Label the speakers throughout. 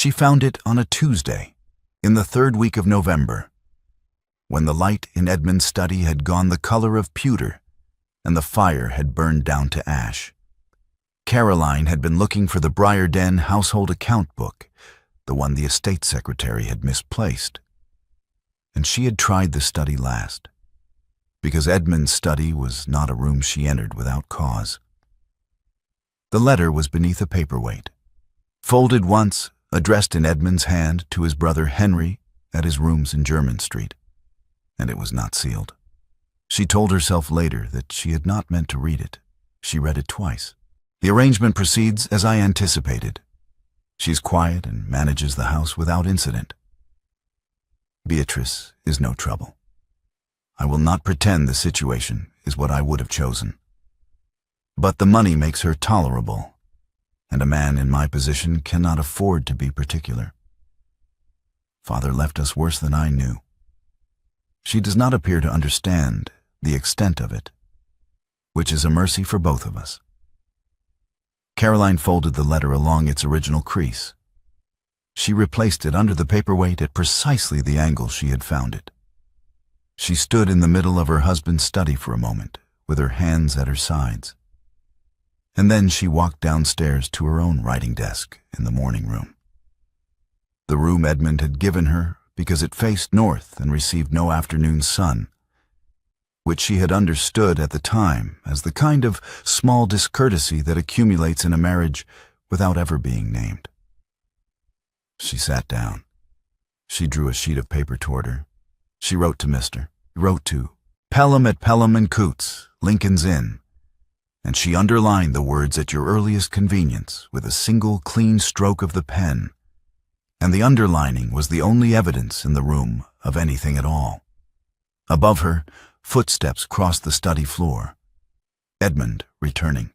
Speaker 1: She found it on a Tuesday, in the third week of November, when the light in Edmund's study had gone the color of pewter and the fire had burned down to ash. Caroline had been looking for the Briarden household account book, the one the estate secretary had misplaced. And she had tried the study last, because Edmund's study was not a room she entered without cause. The letter was beneath a paperweight, folded once, addressed in Edmund's hand to his brother Henry at his rooms in Jermyn Street, and it was not sealed. She told herself later that she had not meant to read it. She read it twice. The arrangement proceeds as I anticipated. She's quiet and manages the house without incident. Beatrice is no trouble. I will not pretend the situation is what I would have chosen. But the money makes her tolerable, and a man in my position cannot afford to be particular. Father left us worse than I knew. She does not appear to understand the extent of it, which is a mercy for both of us. Caroline folded the letter along its original crease. She replaced it under the paperweight at precisely the angle she had found it. She stood in the middle of her husband's study for a moment, with her hands at her sides. And then she walked downstairs to her own writing desk in the morning room. The room Edmund had given her because it faced north and received no afternoon sun, which she had understood at the time as the kind of small discourtesy that accumulates in a marriage without ever being named. She sat down. She drew a sheet of paper toward her. She wrote to Pelham at Pelham and Coots, Lincoln's Inn, and she underlined the words "at your earliest convenience" with a single clean stroke of the pen, and the underlining was the only evidence in the room of anything at all. Above her, footsteps crossed the study floor. Edmund returning.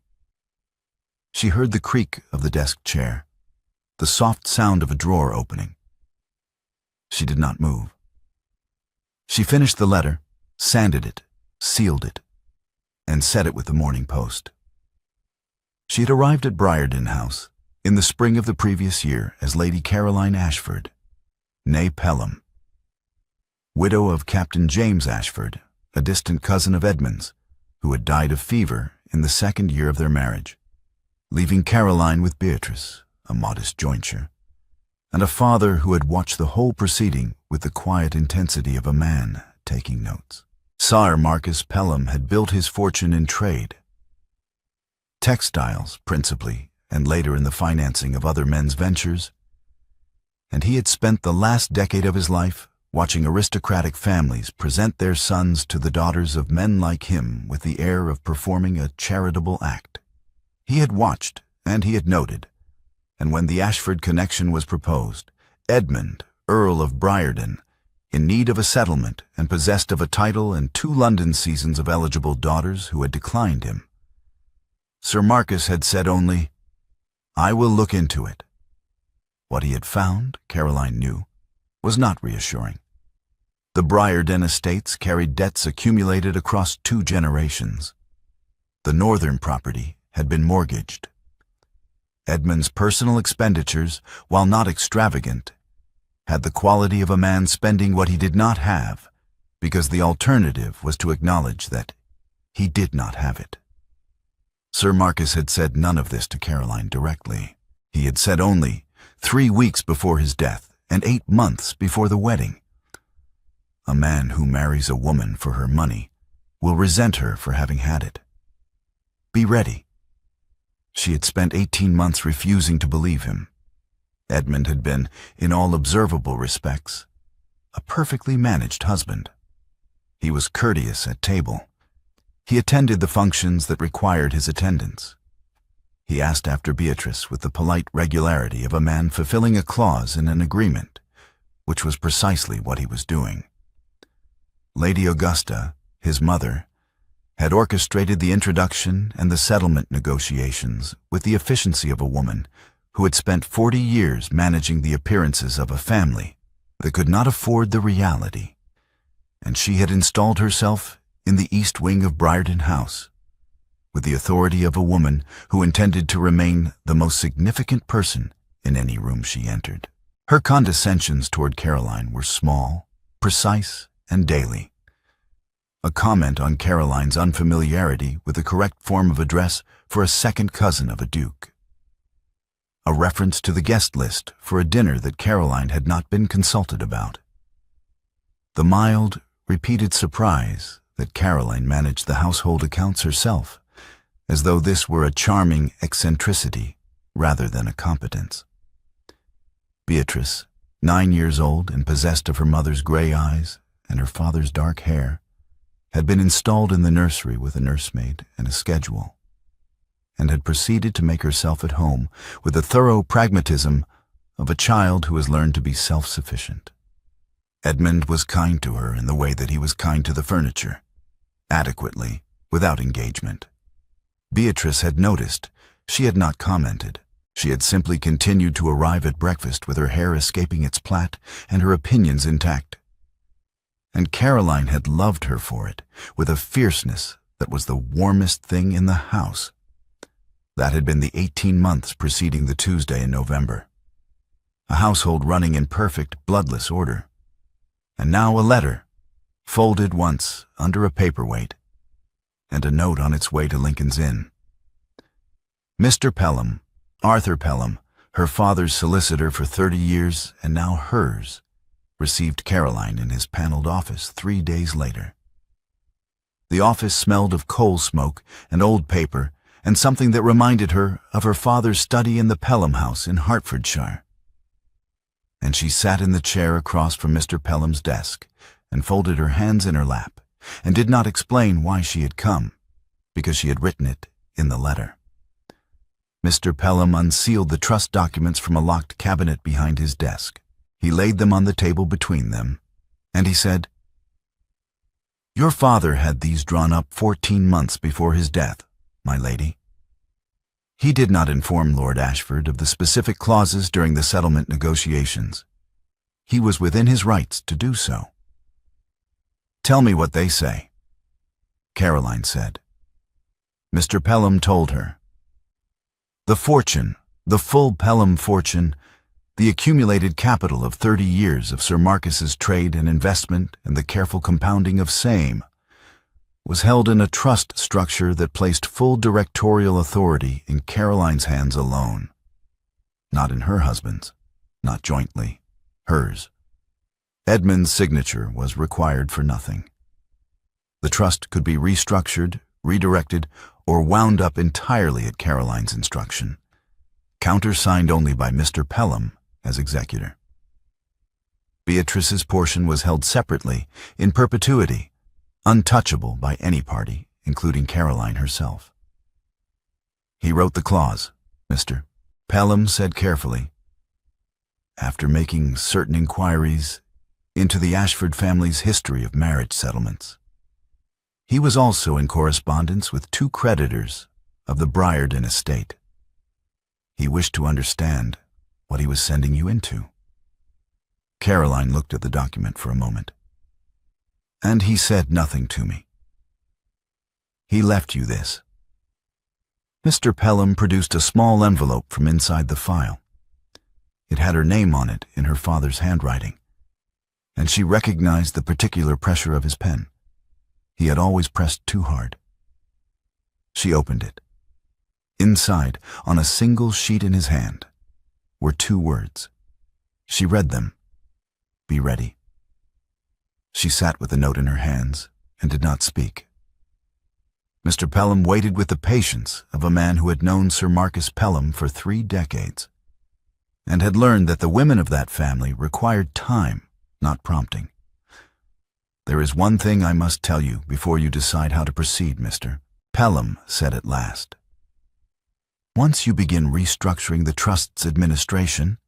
Speaker 1: She heard the creak of the desk chair, the soft sound of a drawer opening. She did not move. She finished the letter, sanded it, sealed it, and set it with the Morning Post. She had arrived at Briarden House in the spring of the previous year as Lady Caroline Ashford, née Pelham, widow of Captain James Ashford, a distant cousin of Edmund's, who had died of fever in the second year of their marriage, leaving Caroline with Beatrice, a modest jointure, and a father who had watched the whole proceeding with the quiet intensity of a man taking notes. Sir Marcus Pelham had built his fortune in trade. Textiles, principally, and later in the financing of other men's ventures, and he had spent the last decade of his life watching aristocratic families present their sons to the daughters of men like him with the air of performing a charitable act. He had watched, and he had noted, and when the Ashford connection was proposed, Edmund, Earl of Briarden, in need of a settlement and possessed of a title and 2 London seasons of eligible daughters who had declined him, Sir Marcus had said only, "I will look into it." What he had found, Caroline knew, was not reassuring. The Briarden estates carried debts accumulated across 2 generations. The northern property had been mortgaged. Edmund's personal expenditures, while not extravagant, had the quality of a man spending what he did not have, because the alternative was to acknowledge that he did not have it. Sir Marcus had said none of this to Caroline directly. He had said only 3 weeks before his death and 8 months before the wedding. A man who marries a woman for her money will resent her for having had it. Be ready. She had spent 18 months refusing to believe him. Edmund had been, in all observable respects, a perfectly managed husband. He was courteous at table. He attended the functions that required his attendance. He asked after Beatrice with the polite regularity of a man fulfilling a clause in an agreement, which was precisely what he was doing. Lady Augusta, his mother, had orchestrated the introduction and the settlement negotiations with the efficiency of a woman who had spent 40 years managing the appearances of a family that could not afford the reality, and she had installed herself in the east wing of Briarden House, with the authority of a woman who intended to remain the most significant person in any room she entered. Her condescensions toward Caroline were small, precise, and daily. A comment on Caroline's unfamiliarity with the correct form of address for a second cousin of a duke. A reference to the guest list for a dinner that Caroline had not been consulted about. The mild, repeated surprise that Caroline managed the household accounts herself, as though this were a charming eccentricity rather than a competence. Beatrice, 9 years old and possessed of her mother's gray eyes and her father's dark hair, had been installed in the nursery with a nursemaid and a schedule, and had proceeded to make herself at home with the thorough pragmatism of a child who has learned to be self-sufficient. Edmund was kind to her in the way that he was kind to the furniture, adequately, without engagement. Beatrice had noticed. She had not commented. She had simply continued to arrive at breakfast with her hair escaping its plait and her opinions intact. And Caroline had loved her for it, with a fierceness that was the warmest thing in the house. That had been the 18 months preceding the Tuesday in November. A household running in perfect, bloodless order. And now a letter, folded once under a paperweight, and a note on its way to Lincoln's Inn. Mr. Pelham, Arthur Pelham, her father's solicitor for 30 years and now hers, received Caroline in his paneled office 3 days later. The office smelled of coal smoke and old paper and something that reminded her of her father's study in the Pelham house in Hertfordshire. And she sat in the chair across from Mr. Pelham's desk and folded her hands in her lap and did not explain why she had come, because she had written it in the letter. Mr. Pelham unsealed the trust documents from a locked cabinet behind his desk. He laid them on the table between them, and he said, "Your father had these drawn up 14 months before his death, my lady. He did not inform Lord Ashford of the specific clauses during the settlement negotiations. He was within his rights to do so." "Tell me what they say," Caroline said. Mr. Pelham told her. The fortune, the full Pelham fortune, the accumulated capital of 30 years of Sir Marcus's trade and investment and the careful compounding of same, was held in a trust structure that placed full directorial authority in Caroline's hands alone. Not in her husband's, not jointly, hers. Edmund's signature was required for nothing. The trust could be restructured, redirected, or wound up entirely at Caroline's instruction, countersigned only by Mr. Pelham as executor. Beatrice's portion was held separately, in perpetuity, untouchable by any party, including Caroline herself. He wrote the clause, Mr. Pelham said carefully, after making certain inquiries into the Ashford family's history of marriage settlements. He was also in correspondence with 2 creditors of the Briarden estate. He wished to understand what he was sending you into. Caroline looked at the document for a moment. And he said nothing to me. He left you this. Mr. Pelham produced a small envelope from inside the file. It had her name on it in her father's handwriting, and she recognized the particular pressure of his pen. He had always pressed too hard. She opened it. Inside, on a single sheet in his hand, were 2 words. She read them. Be ready. She sat with the note in her hands and did not speak. Mr. Pelham waited with the patience of a man who had known Sir Marcus Pelham for 3 decades, and had learned that the women of that family required time, not prompting. "There is one thing I must tell you before you decide how to proceed, Mr. Pelham said at last. Once you begin restructuring the trust's administration,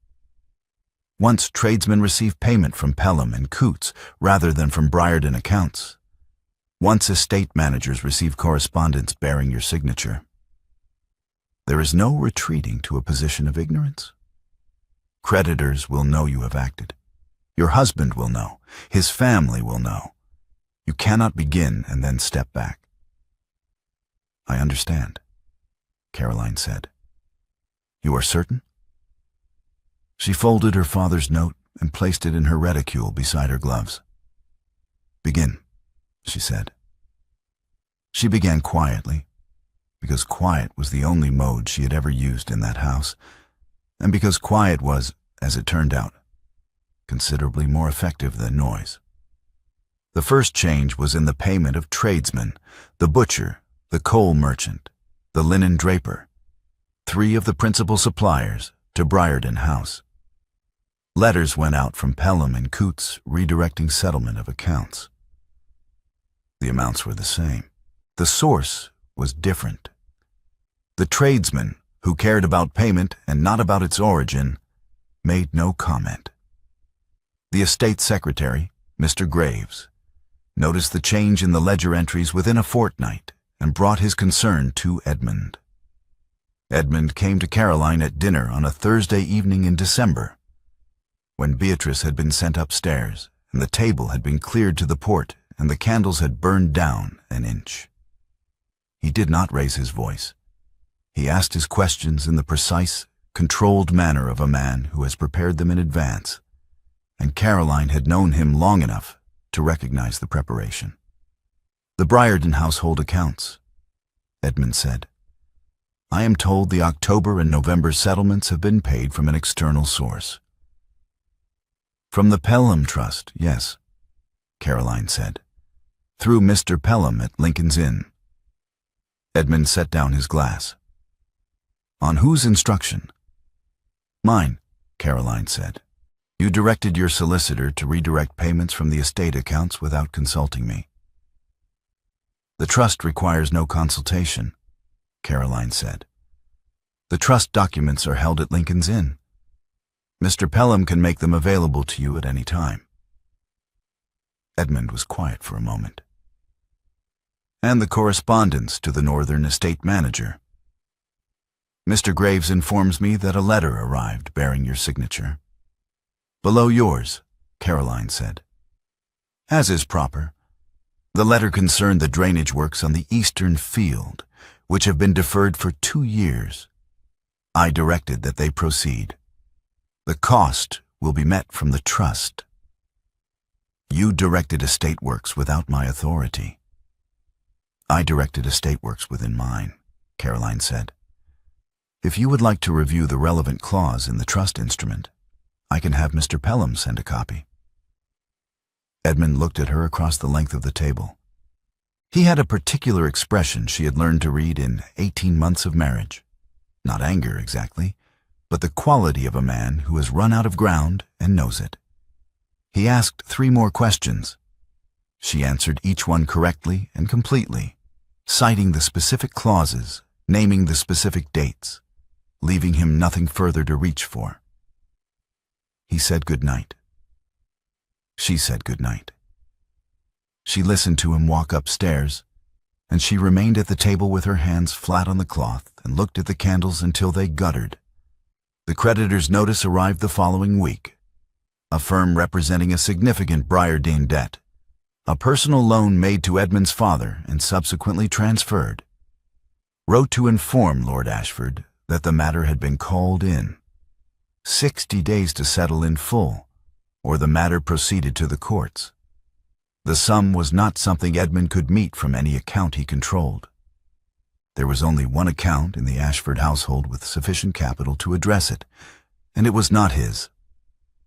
Speaker 1: once tradesmen receive payment from Pelham and Coots rather than from Briarden accounts, once estate managers receive correspondence bearing your signature, there is no retreating to a position of ignorance. Creditors will know you have acted. Your husband will know. His family will know. You cannot begin and then step back." "I understand," Caroline said. "You are certain?" She folded her father's note and placed it in her reticule beside her gloves. "Begin," she said. She began quietly, because quiet was the only mode she had ever used in that house, and because quiet was, as it turned out, considerably more effective than noise. The first change was in the payment of tradesmen, the butcher, the coal merchant, the linen draper, 3 of the principal suppliers, to Briarden House. Letters went out from Pelham and Coots redirecting settlement of accounts. The amounts were the same. The source was different. The tradesmen, who cared about payment and not about its origin, made no comment. The estate secretary, Mr. Graves, noticed the change in the ledger entries within a fortnight and brought his concern to Edmund. Edmund came to Caroline at dinner on a Thursday evening in December, when Beatrice had been sent upstairs and the table had been cleared to the port and the candles had burned down an inch. He did not raise his voice. He asked his questions in the precise, controlled manner of a man who has prepared them in advance, and Caroline had known him long enough to recognize the preparation. "The Briarden household accounts," Edmund said. "I am told the October and November settlements have been paid from an external source." "From the Pelham Trust, yes," Caroline said. "Through Mr. Pelham at Lincoln's Inn." Edmund set down his glass. "On whose instruction?" "Mine," Caroline said. "You directed your solicitor to redirect payments from the estate accounts without consulting me." "The trust requires no consultation," Caroline said. "The trust documents are held at Lincoln's Inn. Mr. Pelham can make them available to you at any time." Edmund was quiet for a moment. "And the correspondence to the Northern Estate Manager?" "Mr. Graves informs me that a letter arrived bearing your signature." "Below yours," Caroline said. "As is proper. The letter concerned the drainage works on the eastern field, which have been deferred for 2 years. I directed that they proceed. The cost will be met from the trust." "You directed estate works without my authority." "I directed estate works within mine," Caroline said. "If you would like to review the relevant clause in the trust instrument, I can have Mr. Pelham send a copy." Edmund looked at her across the length of the table. He had a particular expression she had learned to read in 18 months of marriage. Not anger exactly, but the quality of a man who has run out of ground and knows it. He asked 3 more questions. She answered each one correctly and completely, citing the specific clauses, naming the specific dates, leaving him nothing further to reach for. He said good night. She said good night. She listened to him walk upstairs, and she remained at the table with her hands flat on the cloth and looked at the candles until they guttered. The creditor's notice arrived the following week. A firm representing a significant Briarden debt, a personal loan made to Edmund's father and subsequently transferred, wrote to inform Lord Ashford that the matter had been called in. 60 days to settle in full, or the matter proceeded to the courts. The sum was not something Edmund could meet from any account he controlled. There was only one account in the Ashford household with sufficient capital to address it, and it was not his.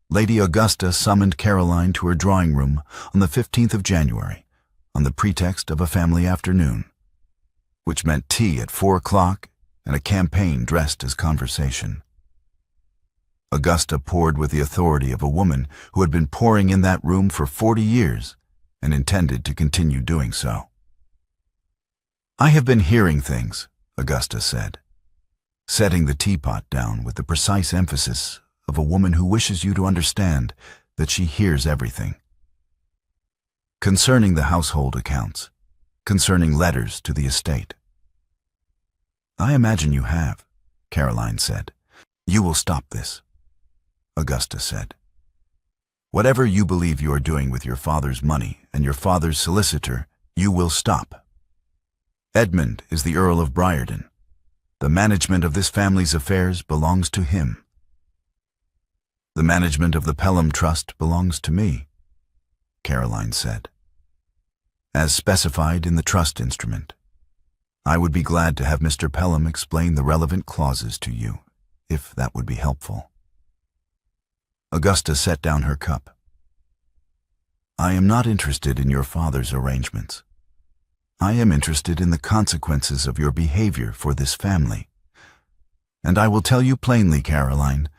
Speaker 1: Lady Augusta summoned Caroline to her drawing room on the 15th of January, on the pretext of a family afternoon, which meant tea at 4 o'clock and a campaign dressed as conversation. Augusta poured with the authority of a woman who had been pouring in that room for 40 years and intended to continue doing so. "I have been hearing things," Augusta said, setting the teapot down with the precise emphasis of a woman who wishes you to understand that she hears everything. "Concerning the household accounts, concerning letters to the estate." "I imagine you have," Caroline said. "You will stop this," Augusta said. "Whatever you believe you are doing with your father's money and your father's solicitor, you will stop. Edmund is the Earl of Briarden. The management of this family's affairs belongs to him." The management of the Pelham Trust belongs to me, Caroline said. As specified in the trust instrument, I would be glad to have Mr. Pelham explain the relevant clauses to you, if that would be helpful. Augusta set down her cup. I am not interested in your father's arrangements. I am interested in the consequences of your behavior for this family. And I will tell you plainly, Caroline,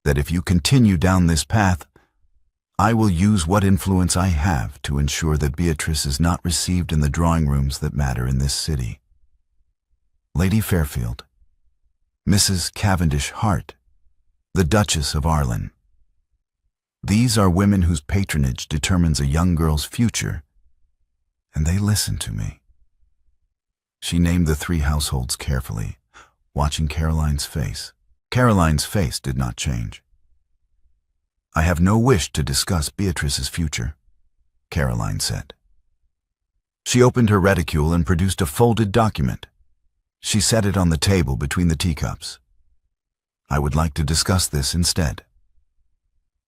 Speaker 1: that if you continue down this path, I will use what influence I have to ensure that Beatrice is not received in the drawing rooms that matter in this city. Lady Fairfield, Mrs. Cavendish Hart, the Duchess of Arlen. These are women whose patronage determines a young girl's future, and they listen to me. She named the 3 households carefully, watching Caroline's face. Caroline's face did not change. I have no wish to discuss Beatrice's future, Caroline said. She opened her reticule and produced a folded document. She set it on the table between the teacups. I would like to discuss this instead.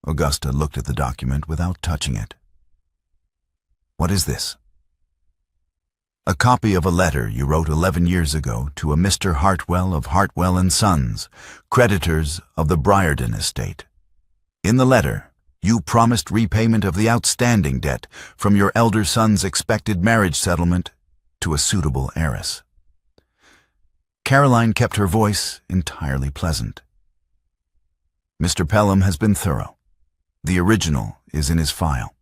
Speaker 1: Augusta looked at the document without touching it. What is this? A copy of a letter you wrote 11 years ago to a Mr. Hartwell of Hartwell and Sons, creditors of the Briarden estate. In the letter, you promised repayment of the outstanding debt from your elder son's expected marriage settlement to a suitable heiress. Caroline kept her voice entirely pleasant. Mr. Pelham has been thorough. The original is in his file.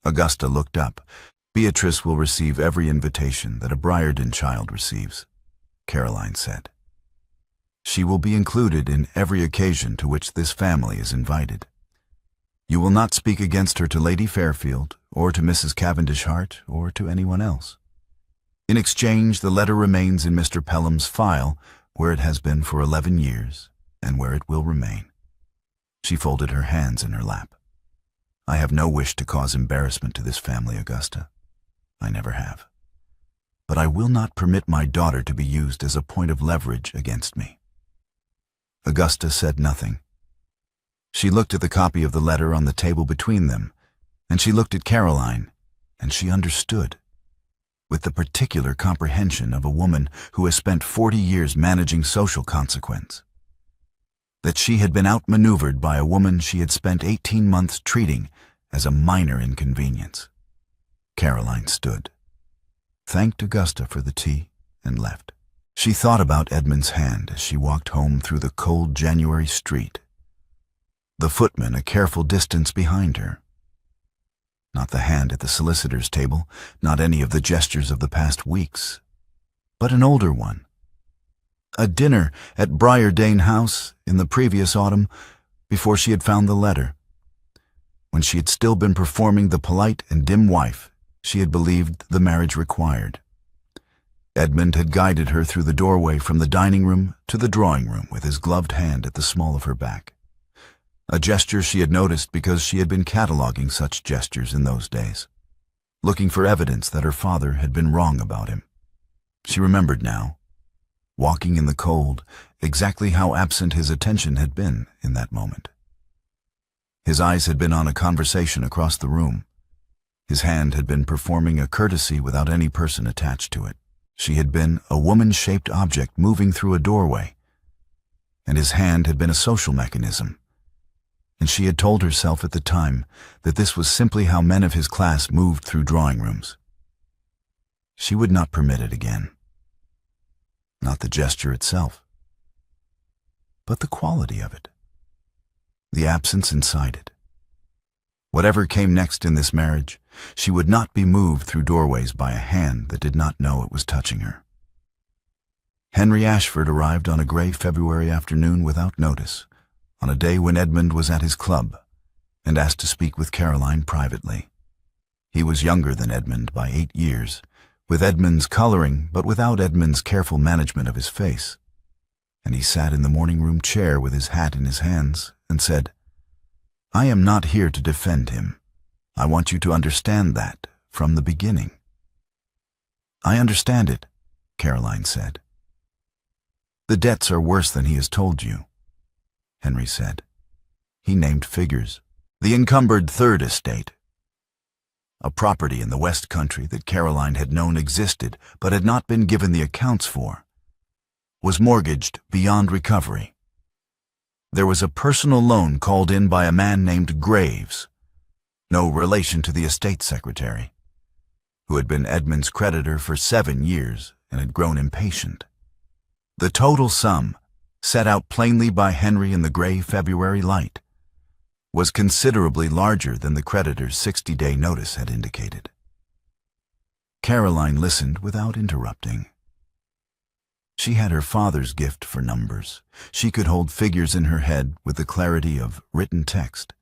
Speaker 1: Augusta looked up. Beatrice will receive every invitation that a Briarden child receives, Caroline said. She will be included in every occasion to which this family is invited. You will not speak against her to Lady Fairfield, or to Mrs. Cavendish Hart, or to anyone else. In exchange, the letter remains in Mr. Pelham's file, where it has been for 11 years, and where it will remain. She folded her hands in her lap. I have no wish to cause embarrassment to this family, Augusta. I never have. But I will not permit my daughter to be used as a point of leverage against me. Augusta said nothing. She looked at the copy of the letter on the table between them, and she looked at Caroline, and she understood, with the particular comprehension of a woman who has spent 40 years managing social consequence, that she had been outmaneuvered by a woman she had spent 18 months treating as a minor inconvenience. Caroline stood, thanked Augusta for the tea, and left. She thought about Edmund's hand as she walked home through the cold January street, the footman a careful distance behind her. Not the hand at the solicitor's table, not any of the gestures of the past weeks, but an older one. A dinner at Briarden House in the previous autumn, before she had found the letter. When she had still been performing the polite and dim wife she had believed the marriage required. Edmund had guided her through the doorway from the dining room to the drawing room with his gloved hand at the small of her back. A gesture she had noticed because she had been cataloging such gestures in those days, looking for evidence that her father had been wrong about him. She remembered now, walking in the cold, exactly how absent his attention had been in that moment. His eyes had been on a conversation across the room. His hand had been performing a courtesy without any person attached to it. She had been a woman-shaped object moving through a doorway, and his hand had been a social mechanism. And she had told herself at the time that this was simply how men of his class moved through drawing rooms. She would not permit it again. Not the gesture itself, but the quality of it, the absence inside it. Whatever came next in this marriage, she would not be moved through doorways by a hand that did not know it was touching her. Henry Ashford arrived on a gray February afternoon without notice, on a day when Edmund was at his club, and asked to speak with Caroline privately. He was younger than Edmund by 8 years, with Edmund's coloring but without Edmund's careful management of his face, and he sat in the morning-room chair with his hat in his hands and said, I am not here to defend him. I want you to understand that from the beginning. I understand it, Caroline said. The debts are worse than he has told you, Henry said. He named figures. The encumbered third estate, a property in the West Country that Caroline had known existed but had not been given the accounts for, was mortgaged beyond recovery. There was a personal loan called in by a man named Graves, no relation to the estate secretary, who had been Edmund's creditor for 7 years and had grown impatient. The total sum, set out plainly by Henry in the gray February light, was considerably larger than the creditor's 60-day notice had indicated. Caroline listened without interrupting. She had her father's gift for numbers. She could hold figures in her head with the clarity of written text,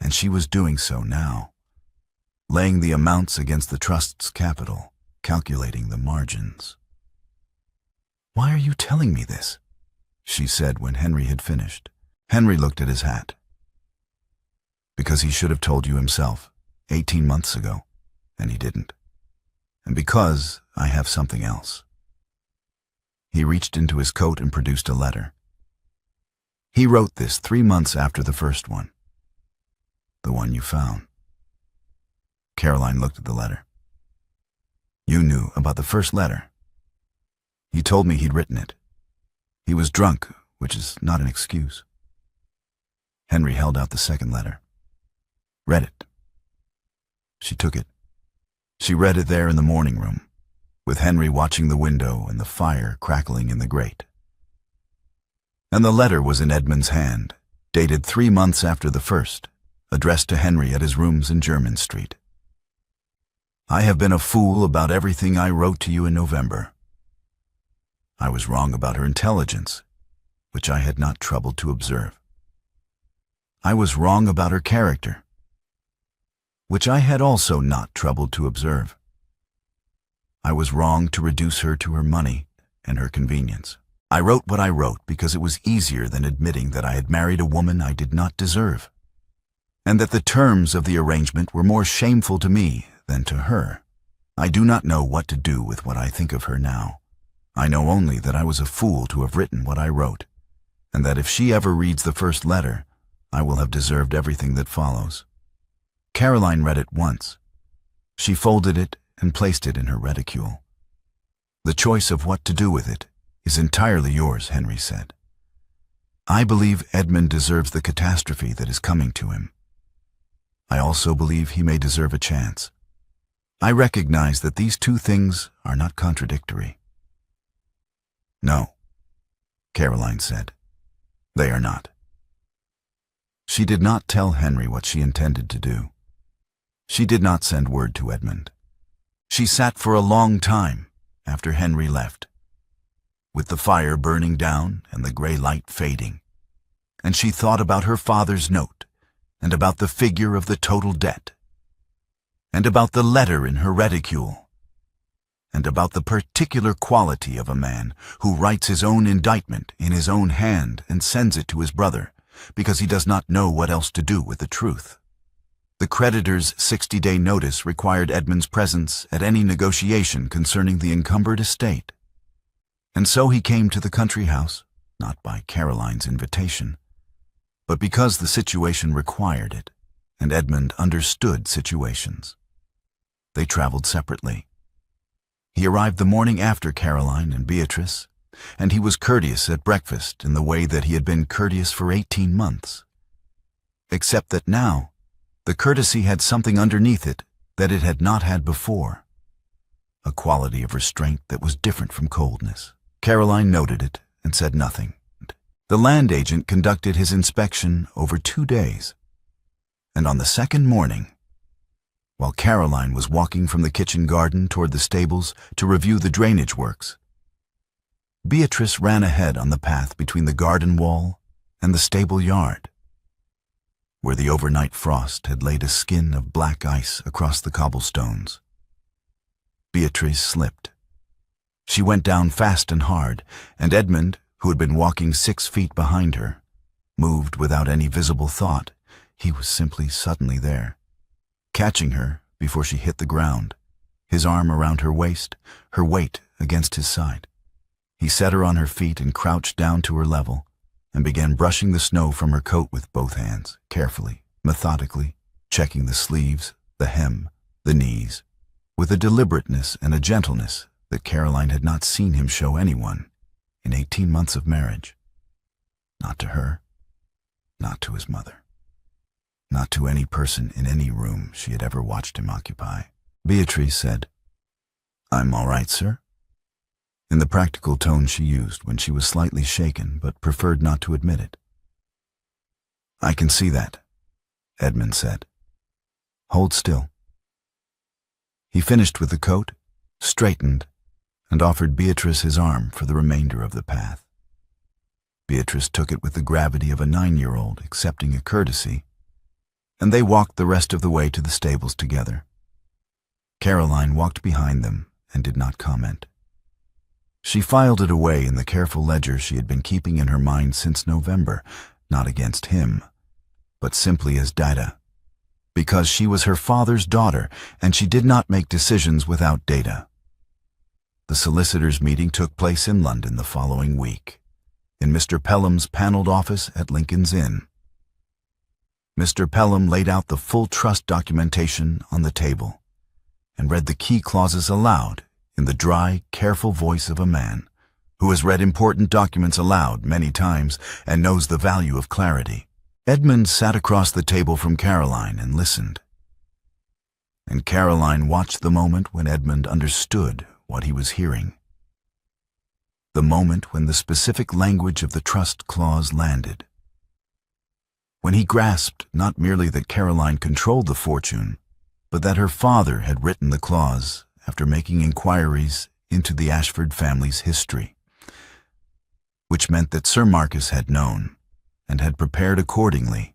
Speaker 1: and she was doing so now, laying the amounts against the trust's capital, calculating the margins. "Why are you telling me this?" she said when Henry had finished. Henry looked at his hat. "Because he should have told you himself 18 months ago, and he didn't. And because I have something else." He reached into his coat and produced a letter. "He wrote this 3 months after the first one. The one you found." Caroline looked at the letter. "You knew about the first letter." "He told me he'd written it. He was drunk, which is not an excuse." Henry held out the second letter. "Read it." She took it. She read it there in the morning room, with Henry watching the window and the fire crackling in the grate. And the letter was in Edmund's hand, dated 3 months after the first, addressed to Henry at his rooms in Jermyn Street. "I have been a fool about everything I wrote to you in November. I was wrong about her intelligence, which I had not troubled to observe. I was wrong about her character, which I had also not troubled to observe. I was wrong to reduce her to her money and her convenience. I wrote what I wrote because it was easier than admitting that I had married a woman I did not deserve, and that the terms of the arrangement were more shameful to me than to her. I do not know what to do with what I think of her now. I know only that I was a fool to have written what I wrote, and that if she ever reads the first letter, I will have deserved everything that follows." Caroline read it once. She folded it and placed it in her reticule. "The choice of what to do with it is entirely yours," Henry said. "I believe Edmund deserves the catastrophe that is coming to him. I also believe he may deserve a chance. I recognize that these two things are not contradictory." "No," Caroline said, "they are not." She did not tell Henry what she intended to do. She did not send word to Edmund. She sat for a long time after Henry left, with the fire burning down and the gray light fading, and she thought about her father's note, and about the figure of the total debt, and about the letter in her reticule, and about the particular quality of a man who writes his own indictment in his own hand and sends it to his brother, because he does not know what else to do with the truth. The creditor's 60-day notice required Edmund's presence at any negotiation concerning the encumbered estate. And so he came to the country house, not by Caroline's invitation, but because the situation required it, and Edmund understood situations. They traveled separately. He arrived the morning after Caroline and Beatrice, and he was courteous at breakfast in the way that he had been courteous for 18 months. Except that now, the courtesy had something underneath it that it had not had before, a quality of restraint that was different from coldness. Caroline noted it and said nothing. The land agent conducted his inspection over 2 days, and on the second morning, while Caroline was walking from the kitchen garden toward the stables to review the drainage works, Beatrice ran ahead on the path between the garden wall and the stable yard, where the overnight frost had laid a skin of black ice across the cobblestones. Beatrice slipped. She went down fast and hard, and Edmund, who had been walking 6 feet behind her, moved without any visible thought. He was simply suddenly there, catching her before she hit the ground, his arm around her waist, her weight against his side. He set her on her feet and crouched down to her level, and began brushing the snow from her coat with both hands, carefully, methodically, checking the sleeves, the hem, the knees, with a deliberateness and a gentleness that Caroline had not seen him show anyone in 18 months of marriage. Not to her, not to his mother, not to any person in any room she had ever watched him occupy. Beatrice said, "I'm all right, sir," in the practical tone she used when she was slightly shaken but preferred not to admit it. "I can see that," Edmund said. "Hold still." He finished with the coat, straightened, and offered Beatrice his arm for the remainder of the path. Beatrice took it with the gravity of a 9-year-old accepting a courtesy, and they walked the rest of the way to the stables together. Caroline walked behind them and did not comment. She filed it away in the careful ledger she had been keeping in her mind since November, not against him, but simply as data, because she was her father's daughter and she did not make decisions without data. The solicitors' meeting took place in London the following week, in Mr. Pelham's panelled office at Lincoln's Inn. Mr. Pelham laid out the full trust documentation on the table and read the key clauses aloud in the dry, careful voice of a man who has read important documents aloud many times and knows the value of clarity. Edmund sat across the table from Caroline and listened. And Caroline watched the moment when Edmund understood what he was hearing. The moment when the specific language of the trust clause landed. When he grasped not merely that Caroline controlled the fortune, but that her father had written the clause after making inquiries into the Ashford family's history, which meant that Sir Marcus had known and had prepared accordingly,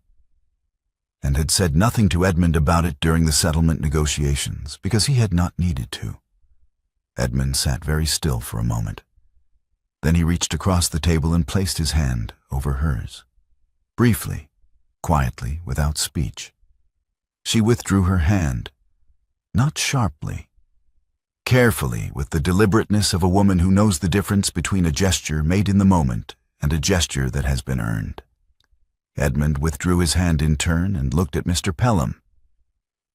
Speaker 1: and had said nothing to Edmund about it during the settlement negotiations because he had not needed to. Edmund sat very still for a moment. Then he reached across the table and placed his hand over hers. Briefly, quietly, without speech. She withdrew her hand, not sharply, carefully, with the deliberateness of a woman who knows the difference between a gesture made in the moment and a gesture that has been earned. Edmund withdrew his hand in turn and looked at Mr. Pelham.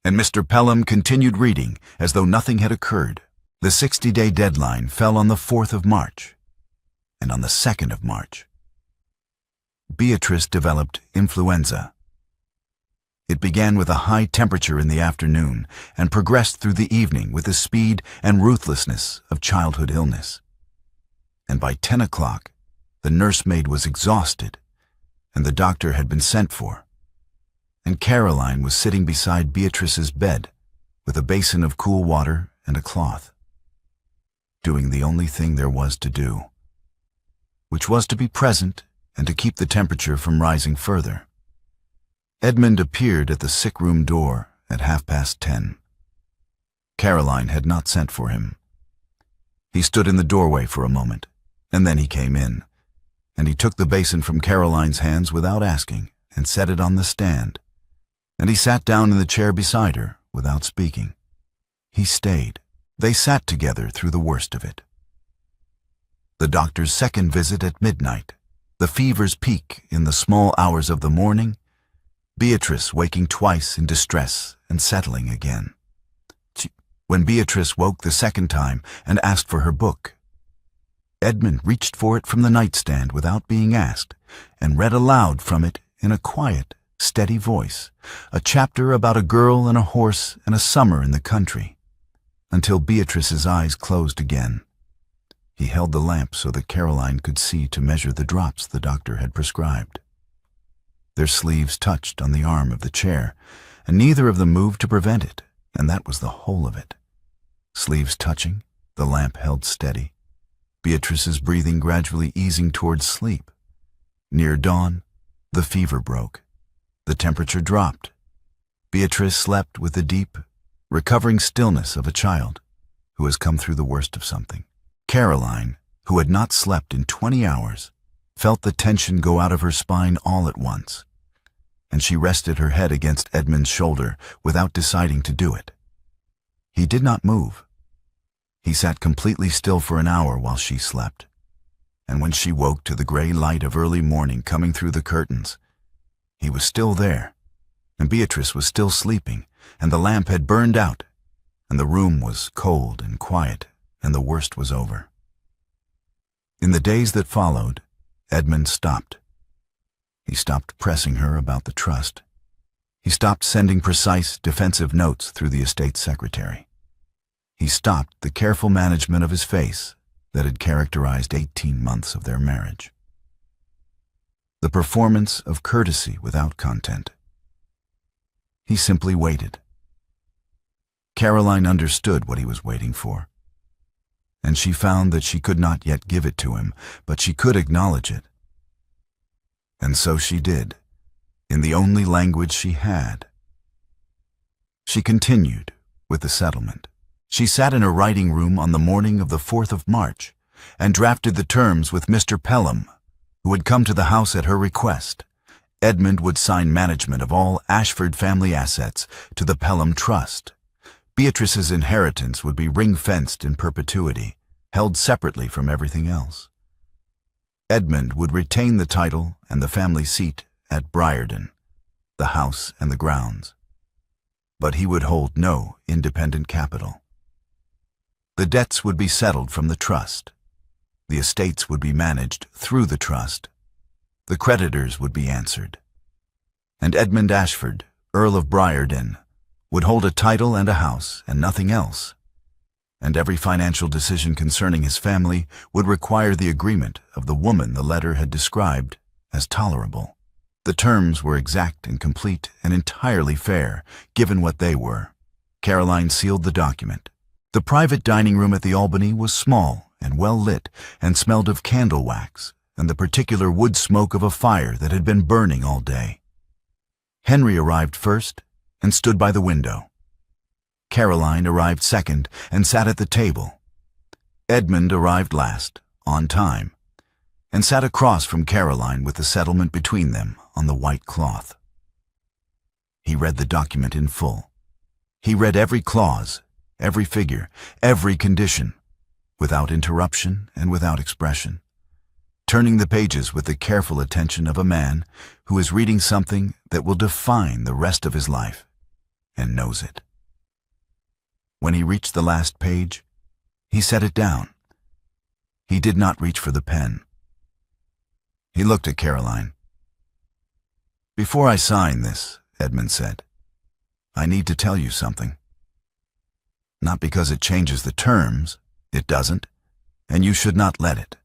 Speaker 1: And Mr. Pelham continued reading as though nothing had occurred. The 60-day deadline fell on the 4th of March, and on the 2nd of March, Beatrice developed influenza. It began with a high temperature in the afternoon and progressed through the evening with the speed and ruthlessness of childhood illness. And by 10 o'clock, the nursemaid was exhausted, and the doctor had been sent for. And Caroline was sitting beside Beatrice's bed with a basin of cool water and a cloth, doing the only thing there was to do, which was to be present and to keep the temperature from rising further. Edmund appeared at the sick-room door at 10:30. Caroline had not sent for him. He stood in the doorway for a moment, and then he came in, and he took the basin from Caroline's hands without asking and set it on the stand, and he sat down in the chair beside her without speaking. He stayed. They sat together through the worst of it. The doctor's second visit at midnight, the fever's peak in the small hours of the morning, Beatrice waking twice in distress and settling again. When Beatrice woke the second time and asked for her book, Edmund reached for it from the nightstand without being asked and read aloud from it in a quiet, steady voice, a chapter about a girl and a horse and a summer in the country, until Beatrice's eyes closed again. He held the lamp so that Caroline could see to measure the drops the doctor had prescribed. Their sleeves touched on the arm of the chair, and neither of them moved to prevent it, and that was the whole of it. Sleeves touching, the lamp held steady, Beatrice's breathing gradually easing towards sleep. Near dawn, the fever broke. The temperature dropped. Beatrice slept with the deep, recovering stillness of a child who has come through the worst of something. Caroline, who had not slept in 20 hours, felt the tension go out of her spine all at once, and she rested her head against Edmund's shoulder without deciding to do it. He did not move. He sat completely still for an hour while she slept. and when she woke to the gray light of early morning coming through the curtains, he was still there, and Beatrice was still sleeping, and the lamp had burned out, and the room was cold and quiet, and the worst was over. In the days that followed, Edmund stopped. He stopped pressing her about the trust. He stopped sending precise, defensive notes through the estate secretary. He stopped the careful management of his face that had characterized 18 months of their marriage. The performance of courtesy without content. He simply waited. Caroline understood what he was waiting for, and she found that she could not yet give it to him, but she could acknowledge it. And so she did, in the only language she had. She continued with the settlement. She sat in her writing room on the morning of the 4th of March and drafted the terms with Mr. Pelham, who had come to the house at her request. Edmund would sign management of all Ashford family assets to the Pelham Trust. Beatrice's inheritance would be ring-fenced in perpetuity, held separately from everything else. Edmund would retain the title and the family seat at Briarden, the house and the grounds, but he would hold no independent capital. The debts would be settled from the trust. The estates would be managed through the trust. The creditors would be answered. And Edmund Ashford, Earl of Briarden, would hold a title and a house and nothing else. And every financial decision concerning his family would require the agreement of the woman the letter had described as tolerable. The terms were exact and complete and entirely fair, given what they were. Caroline sealed the document. The private dining room at the Albany was small and well lit and smelled of candle wax and the particular wood smoke of a fire that had been burning all day. Henry arrived first and stood by the window. Caroline arrived second and sat at the table. Edmund arrived last, on time, and sat across from Caroline with the settlement between them on the white cloth. He read the document in full. He read every clause, every figure, every condition, without interruption and without expression, turning the pages with the careful attention of a man who is reading something that will define the rest of his life, and knows it. When he reached the last page, he set it down. He did not reach for the pen. He looked at Caroline. "Before I sign this," Edmund said, "I need to tell you something. Not because it changes the terms, it doesn't, and you should not let it.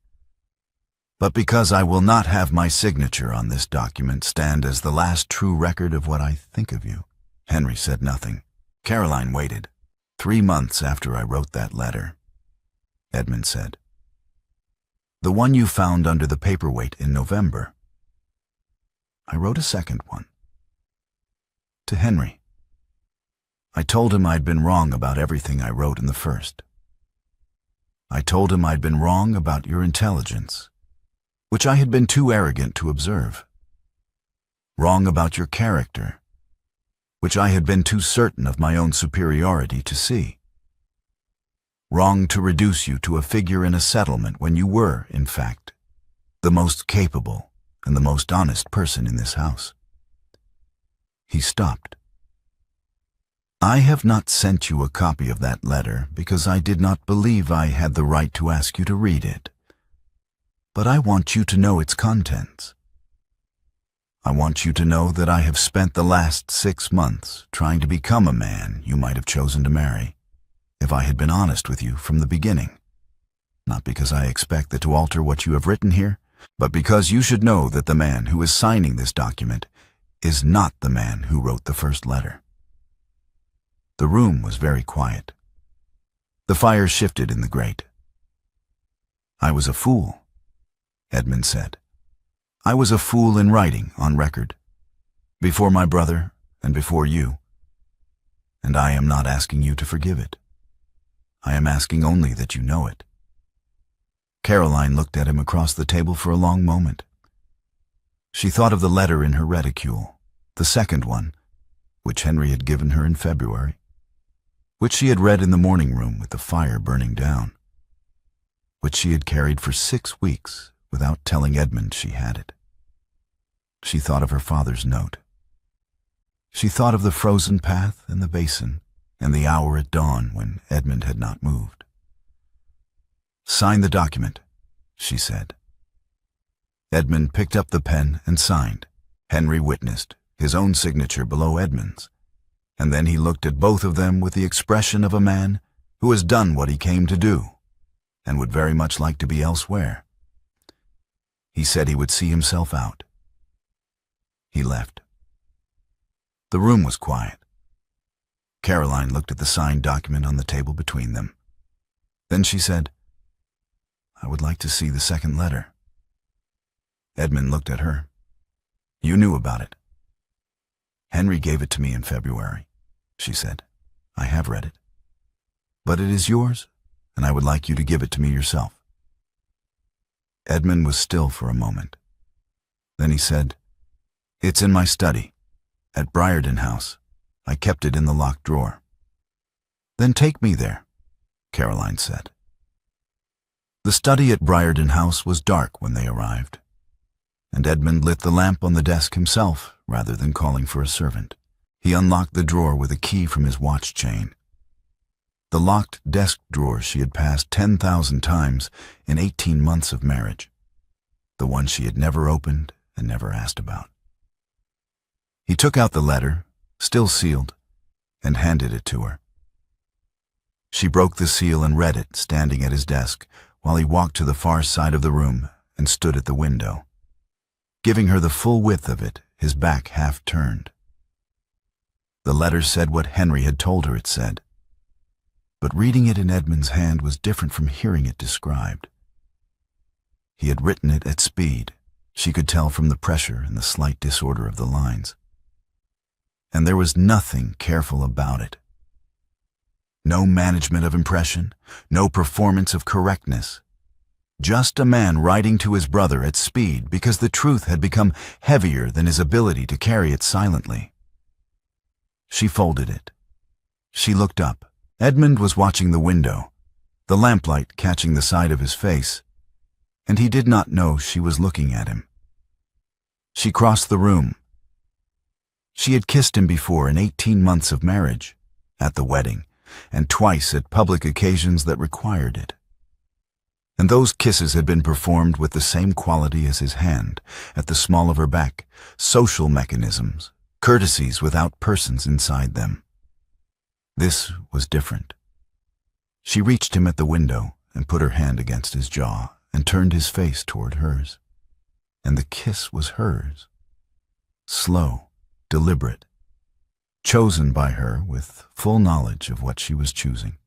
Speaker 1: But because I will not have my signature on this document stand as the last true record of what I think of you." Henry said nothing. Caroline waited. 3 months after I wrote that letter, Edmund said. "The one you found under the paperweight in November. I wrote a second one. To Henry. I told him I'd been wrong about everything I wrote in the first. I told him I'd been wrong about your intelligence, which I had been too arrogant to observe. Wrong about your character, which I had been too certain of my own superiority to see. Wrong to reduce you to a figure in a settlement when you were, in fact, the most capable and the most honest person in this house." He stopped. "I have not sent you a copy of that letter because I did not believe I had the right to ask you to read it. But I want you to know its contents. I want you to know that I have spent the last 6 months trying to become a man you might have chosen to marry, if I had been honest with you from the beginning. Not because I expect that to alter what you have written here, but because you should know that the man who is signing this document is not the man who wrote the first letter." The room was very quiet. The fire shifted in the grate. "I was a fool," Edmund said. "I was a fool in writing on record, before my brother and before you, and I am not asking you to forgive it. I am asking only that you know it." Caroline looked at him across the table for a long moment. She thought of the letter in her reticule, the second one, which Henry had given her in February, which she had read in the morning room with the fire burning down. which she had carried for 6 weeks without telling Edmund she had it. She thought of her father's note. She thought of the frozen path and the basin, and the hour at dawn when Edmund had not moved. "Sign the document," she said. Edmund picked up the pen and signed. Henry witnessed his own signature below Edmund's, and then he looked at both of them with the expression of a man who has done what he came to do and would very much like to be elsewhere. He said he would see himself out. He left. The room was quiet. Caroline looked at the signed document on the table between them. Then she said, "I would like to see the second letter." Edmund looked at her. "You knew about it." "Henry gave it to me in February," she said. "I have read it. But it is yours, and I would like you to give it to me yourself." Edmund was still for a moment. Then he said, "It's in my study, at Briarden House. I kept it in the locked drawer." "Then take me there," Caroline said. The study at Briarden House was dark when they arrived, and Edmund lit the lamp on the desk himself rather than calling for a servant. He unlocked the drawer with a key from his watch chain. The locked desk drawer she had passed 10,000 times in 18 months of marriage. The one she had never opened and never asked about. He took out the letter, still sealed, and handed it to her. She broke the seal and read it, standing at his desk, while he walked to the far side of the room and stood at the window, giving her the full width of it, his back half turned. The letter said what Henry had told her it said, but reading it in Edmund's hand was different from hearing it described. He had written it at speed, she could tell from the pressure and the slight disorder of the lines. And there was nothing careful about it. No management of impression, no performance of correctness. Just a man writing to his brother at speed because the truth had become heavier than his ability to carry it silently. She folded it. She looked up. Edmund was watching the window, the lamplight catching the side of his face, and he did not know she was looking at him. She crossed the room. She had kissed him before in 18 months of marriage, at the wedding, and twice at public occasions that required it. And those kisses had been performed with the same quality as his hand, at the small of her back, social mechanisms, courtesies without persons inside them. This was different. She reached him at the window and put her hand against his jaw and turned his face toward hers. And the kiss was hers. Slow, deliberate, chosen by her with full knowledge of what she was choosing.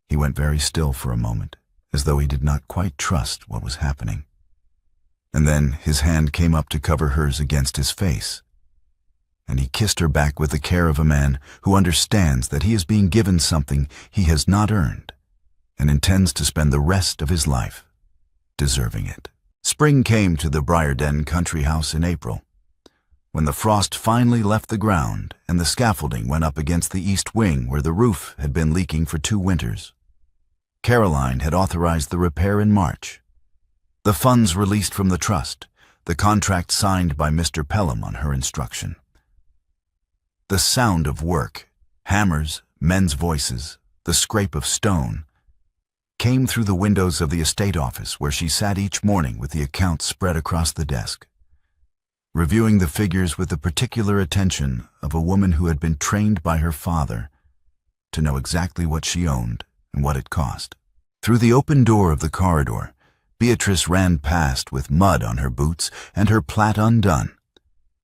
Speaker 1: He went very still for a moment, as though he did not quite trust what was happening. And then his hand came up to cover hers against his face, and he kissed her back with the care of a man who understands that he is being given something he has not earned and intends to spend the rest of his life deserving it. Spring came to the Briarden country house in April, when the frost finally left the ground and the scaffolding went up against the east wing where the roof had been leaking for 2 winters. Caroline had authorized the repair in March. The funds released from the trust, the contract signed by Mr. Pelham on her instruction. The sound of work, hammers, men's voices, the scrape of stone, came through the windows of the estate office where she sat each morning with the accounts spread across the desk, reviewing the figures with the particular attention of a woman who had been trained by her father to know exactly what she owned and what it cost. Through the open door of the corridor, Beatrice ran past with mud on her boots and her plait undone,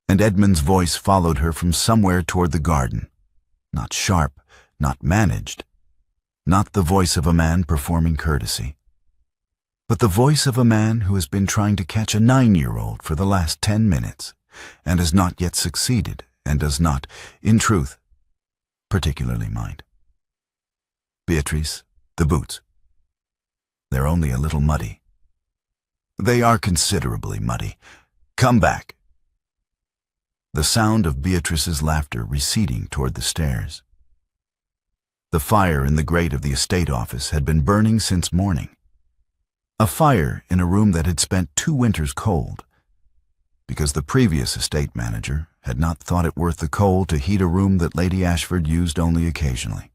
Speaker 1: and Edmund's voice followed her from somewhere toward the garden. Not sharp, not managed, not the voice of a man performing courtesy, but the voice of a man who has been trying to catch a 9-year-old for the last 10 minutes and has not yet succeeded and does not, in truth, particularly mind. "Beatrice, the boots. They're only a little muddy." "They are considerably muddy. Come back." The sound of Beatrice's laughter receding toward the stairs. The fire in the grate of the estate office had been burning since morning, A fire in a room that had spent 2 winters cold, because the previous estate manager had not thought it worth the coal to heat a room that Lady Ashford used only occasionally.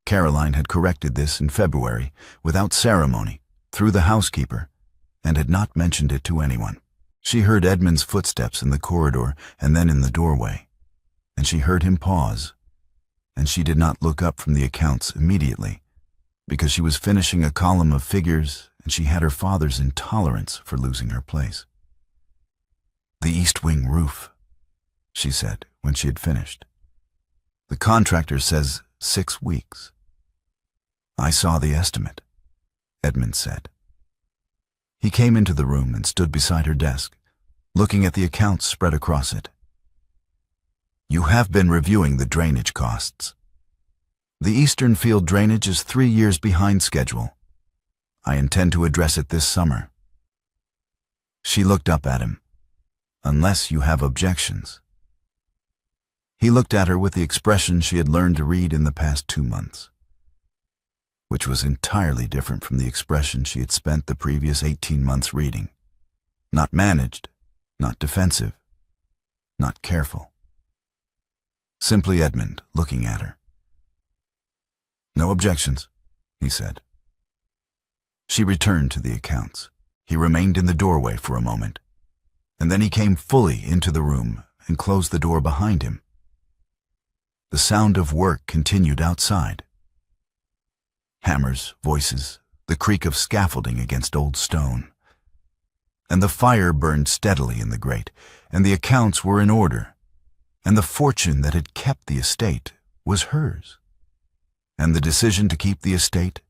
Speaker 1: Caroline had corrected this in February, without ceremony, through the housekeeper, and had not mentioned it to anyone. She heard Edmund's footsteps in the corridor and then in the doorway, and she heard him pause, and she did not look up from the accounts immediately, because she was finishing a column of figures and she had her father's intolerance for losing her place. "The east wing roof," she said when she had finished. "The contractor says 6 weeks. "I saw the estimate," Edmund said. He came into the room and stood beside her desk, looking at the accounts spread across it. "You have been reviewing the drainage costs. The eastern field drainage is 3 years behind schedule. I intend to address it this summer." She looked up at him. "Unless you have objections." He looked at her with the expression she had learned to read in the past 2 months, which was entirely different from the expression she had spent the previous 18 months reading. Not managed, not defensive, not careful. Simply Edmund looking at her. "No objections," he said. She returned to the accounts. He remained in the doorway for a moment, and then he came fully into the room and closed the door behind him. The sound of work continued outside. Hammers, voices, the creak of scaffolding against old stone. And the fire burned steadily in the grate, and the accounts were in order, and the fortune that had kept the estate was hers, and the decision to keep the estate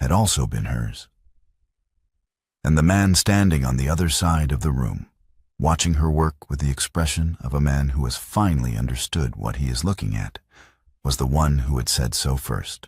Speaker 1: had also been hers. And the man standing on the other side of the room, watching her work with the expression of a man who has finally understood what he is looking at, was the one who had said so first.